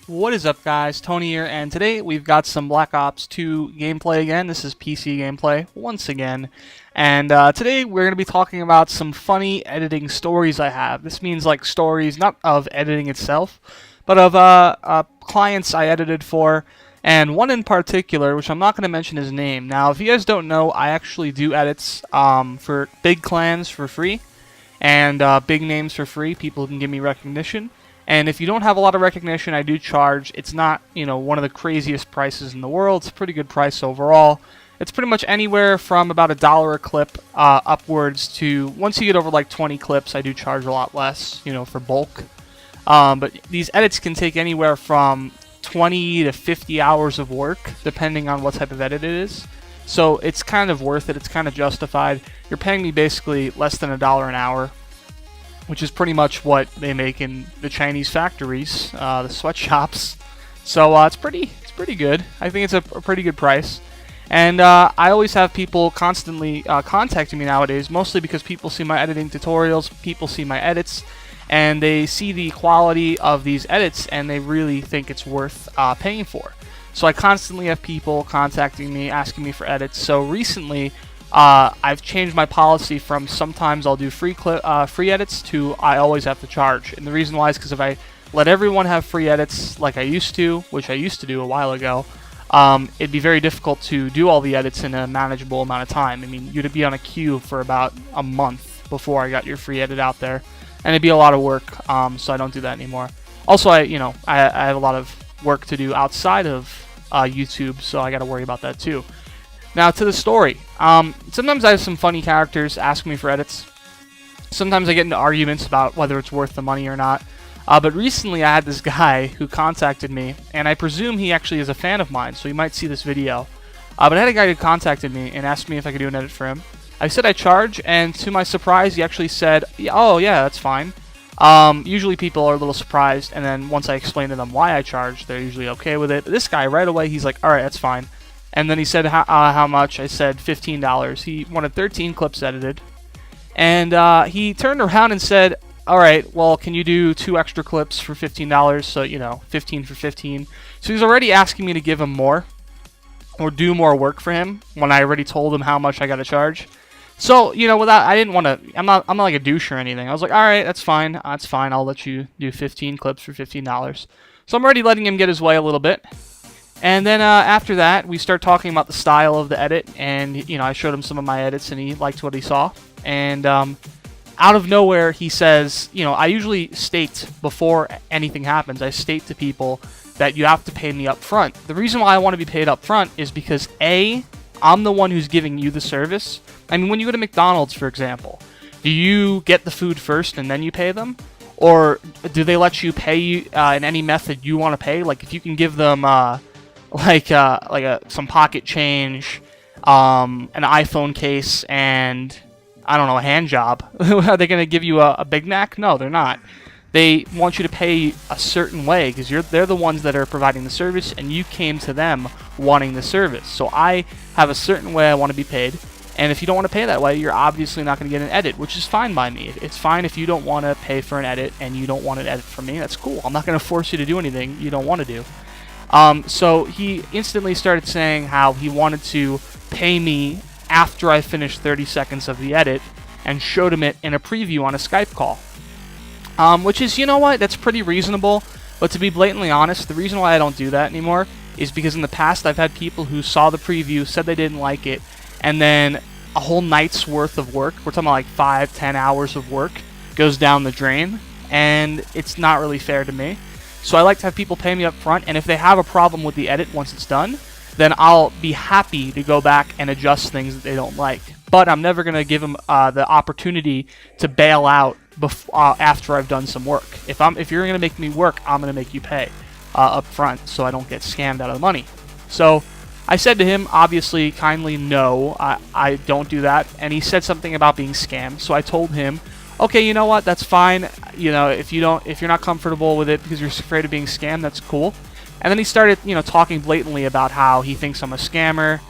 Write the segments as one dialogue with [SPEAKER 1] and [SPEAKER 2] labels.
[SPEAKER 1] What is up, guys? Tony here, and today we've got some Black Ops 2 gameplay again. This is PC gameplay once again, and today we're going to be talking about some funny editing stories I have. This means like stories not of editing itself, but of clients I edited for, and one in particular, which I'm not going to mention his name. Now, if you guys don't know, I actually do edits for big clans for free, and big names for free. People can give me recognition. And if you don't have a lot of recognition, I do charge. It's not, one of the craziest prices in the world. It's a pretty good price overall. It's pretty much anywhere from about $1 a clip upwards to, once you get over like 20 clips, I do charge a lot less, for bulk. But these edits can take anywhere from 20 to 50 hours of work, depending on what type of edit it is. So it's kind of worth it. It's kind of justified. You're paying me basically less than $1 an hour, which is pretty much what they make in the Chinese factories, the sweatshops. So it's pretty good. I think it's a pretty good price. And I always have people constantly contacting me nowadays, mostly because people see my editing tutorials, people see my edits, and they see the quality of these edits, and they really think it's worth paying for. So I constantly have people contacting me, asking me for edits. So recently, I've changed my policy from sometimes I'll do free edits to I always have to charge. And the reason why is because if I let everyone have free edits like I used to, which I used to do a while ago, it'd be very difficult to do all the edits in a manageable amount of time. I mean, you'd be on a queue for about a month before I got your free edit out there, and it'd be a lot of work. So I don't do that anymore. Also, I have a lot of work to do outside of YouTube, so I got to worry about that too. Now to the story. Sometimes I have some funny characters ask me for edits. Sometimes I get into arguments about whether it's worth the money or not. But recently I had this guy who contacted me, and I presume he actually is a fan of mine, so he might see this video. But I had a guy who contacted me and asked me if I could do an edit for him. I said I charge, and to my surprise, he actually said, "Oh yeah, that's fine." Usually people are a little surprised, and then once I explain to them why I charge, they're usually okay with it. But this guy, right away, he's like, "Alright, that's fine." And then he said how much. I said $15. He wanted 13 clips edited. And he turned around and said, "Alright, well, can you do 2 extra clips for $15? So, 15 for 15. So he's already asking me to give him more, or do more work for him, when I already told him how much I got to charge. So, I didn't want to, I'm not like a douche or anything. I was like, "Alright, that's fine. That's fine. I'll let you do 15 clips for $15. So I'm already letting him get his way a little bit. And then after that, we start talking about the style of the edit, and I showed him some of my edits, and he liked what he saw. And out of nowhere, he says, I usually state before anything happens, I state to people that you have to pay me up front. The reason why I want to be paid up front is because A, I'm the one who's giving you the service. I mean, when you go to McDonald's, for example, do you get the food first and then you pay them? Or do they let you pay in any method you want to pay? Like if you can give them some pocket change, an iPhone case, and I don't know, a hand job. Are they going to give you a Big Mac? No, they're not. They want you to pay a certain way because they're the ones that are providing the service, and you came to them wanting the service. So I have a certain way I want to be paid, and if you don't want to pay that way, you're obviously not going to get an edit, which is fine by me. It's fine if you don't want to pay for an edit and you don't want an edit from me. That's cool. I'm not going to force you to do anything you don't want to do. So he instantly started saying how he wanted to pay me after I finished 30 seconds of the edit, and showed him it in a preview on a Skype call. Which is, that's pretty reasonable, but to be blatantly honest, the reason why I don't do that anymore is because in the past I've had people who saw the preview, said they didn't like it, and then a whole night's worth of work, we're talking about like 5-10 hours of work, goes down the drain, and it's not really fair to me. So I like to have people pay me up front, and if they have a problem with the edit once it's done, then I'll be happy to go back and adjust things that they don't like. But I'm never going to give them the opportunity to bail out after I've done some work. If you're going to make me work, I'm going to make you pay up front so I don't get scammed out of the money. So I said to him, obviously, kindly, no, I don't do that. And he said something about being scammed. So I told him, okay, you know what, that's fine. If you're not comfortable with it because you're afraid of being scammed, that's cool. And then he started, talking blatantly about how he thinks I'm a scammer.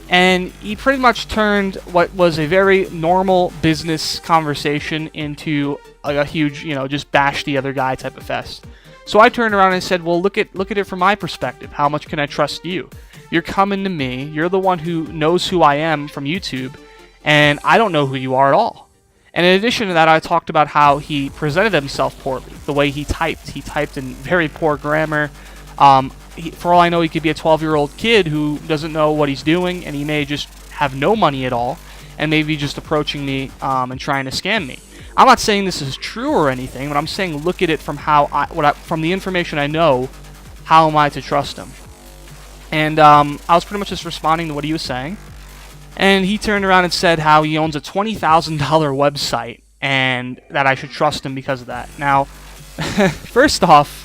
[SPEAKER 1] And he pretty much turned what was a very normal business conversation into like a huge, just bash the other guy type of fest. So I turned around and said, well, look at it from my perspective. How much can I trust you? You're coming to me. You're the one who knows who I am from YouTube, and I don't know who you are at all. And in addition to that, I talked about how he presented himself poorly. The way he typed in very poor grammar. For all I know, he could be a 12-year-old kid who doesn't know what he's doing, and he may just have no money at all, and maybe just approaching me and trying to scam me. I'm not saying this is true or anything, but I'm saying look at it from from the information I know. How am I to trust him? And I was pretty much just responding to what he was saying. And he turned around and said how he owns a $20,000 website and that I should trust him because of that. Now, first off,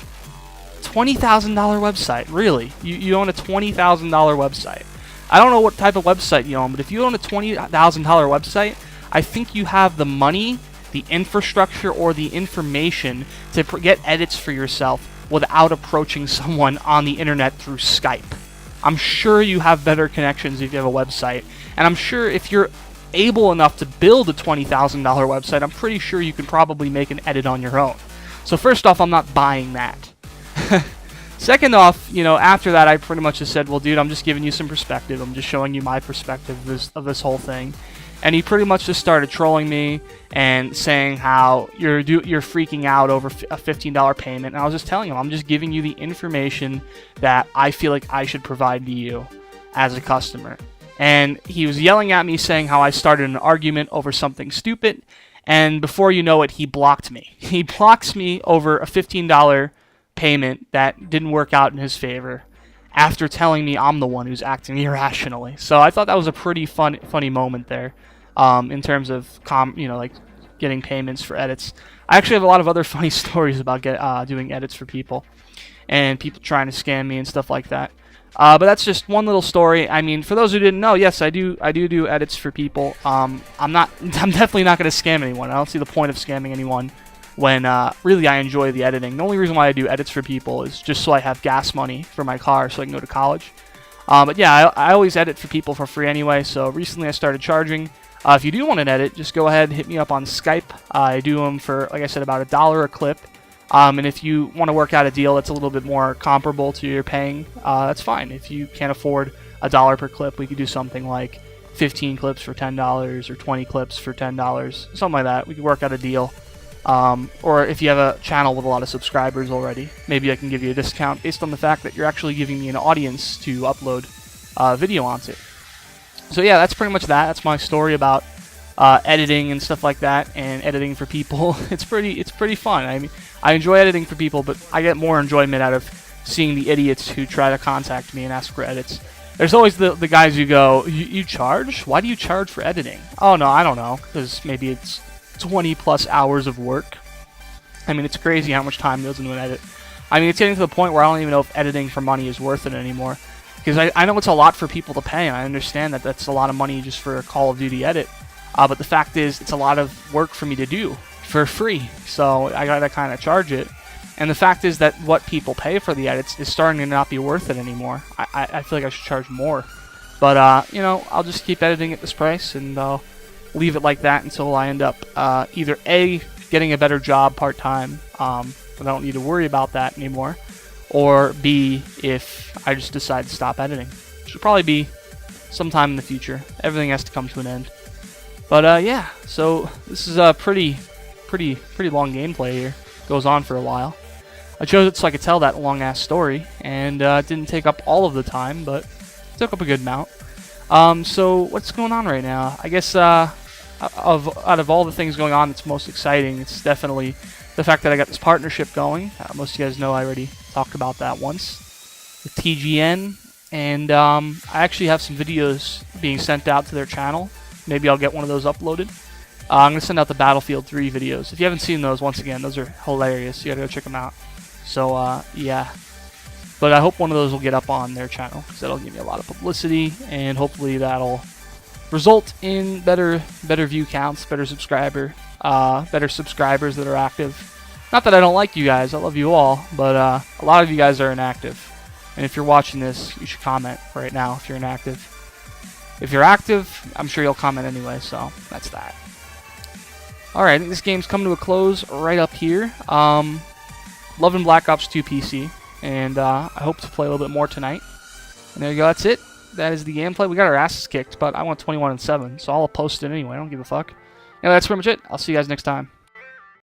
[SPEAKER 1] $20,000 website, really? You own a $20,000 website? I don't know what type of website you own, but if you own a $20,000 website, I think you have the money, the infrastructure, or the information to get edits for yourself without approaching someone on the internet through Skype. I'm sure you have better connections if you have a website, and I'm sure if you're able enough to build a $20,000 website, I'm pretty sure you can probably make an edit on your own. So first off, I'm not buying that. Second off, after that, I pretty much just said, well, dude, I'm just giving you some perspective. I'm just showing you my perspective of this whole thing. And he pretty much just started trolling me and saying how you're freaking out over a $15 payment. And I was just telling him, I'm just giving you the information that I feel like I should provide to you as a customer. And he was yelling at me, saying how I started an argument over something stupid. And before you know it, he blocked me. He blocks me over a $15 payment that didn't work out in his favor after telling me I'm the one who's acting irrationally. So I thought that was a pretty funny moment there. In terms of like getting payments for edits. I actually have a lot of other funny stories about doing edits for people and people trying to scam me and stuff like that. But that's just one little story. I mean, for those who didn't know, yes, I do edits for people. I'm definitely not going to scam anyone. I don't see the point of scamming anyone when really I enjoy the editing. The only reason why I do edits for people is just so I have gas money for my car so I can go to college. But yeah, I always edit for people for free anyway. So recently I started charging. If you do want an edit, just go ahead and hit me up on Skype. I do them for, like I said, about $1 a clip. And if you want to work out a deal that's a little bit more comparable to your paying, that's fine. If you can't afford $1 per clip, we could do something like 15 clips for $10 or 20 clips for $10, something like that. We could work out a deal. Or if you have a channel with a lot of subscribers already, maybe I can give you a discount based on the fact that you're actually giving me an audience to upload video onto. So yeah, that's pretty much that. That's my story about editing and stuff like that, and editing for people. It's pretty fun. I mean, I enjoy editing for people, but I get more enjoyment out of seeing the idiots who try to contact me and ask for edits. There's always the guys who go, you charge? Why do you charge for editing? Oh no, I don't know, because maybe it's 20 plus hours of work. I mean, it's crazy how much time goes into an edit. I mean, it's getting to the point where I don't even know if editing for money is worth it anymore. Because I know it's a lot for people to pay, and I understand that that's a lot of money just for a Call of Duty edit. But the fact is, it's a lot of work for me to do for free. So I gotta kind of charge it. And the fact is that what people pay for the edits is starting to not be worth it anymore. I feel like I should charge more. But, I'll just keep editing at this price, and I'll leave it like that until I end up either A, getting a better job part-time, but I don't need to worry about that anymore, or B, if I just decide to stop editing. Which will probably be sometime in the future. Everything has to come to an end. But yeah, so this is a pretty long gameplay here. Goes on for a while. I chose it so I could tell that long-ass story, and it didn't take up all of the time, but it took up a good amount. So what's going on right now? I guess out of all the things going on that's most exciting, it's definitely the fact that I got this partnership going. Most of you guys know I already talked about that once with TGN, and I actually have some videos being sent out to their channel. Maybe I'll get one of those uploaded. I'm going to send out the Battlefield 3 videos. If you haven't seen those, once again, those are hilarious. You got to go check them out. So, yeah. But I hope one of those will get up on their channel, because that'll give me a lot of publicity, and hopefully that'll result in better view counts, better subscribers that are active. Not that I don't like you guys, I love you all, but a lot of you guys are inactive. And if you're watching this, you should comment right now if you're inactive. If you're active, I'm sure you'll comment anyway, so that's that. Alright, I think this game's come to a close right up here. loving Black Ops 2 PC, and I hope to play a little bit more tonight. And there you go. That's it. That is the gameplay. We got our asses kicked, but I want 21-7, so I'll post it anyway. I don't give a fuck. That's pretty much it. I'll see you guys next time.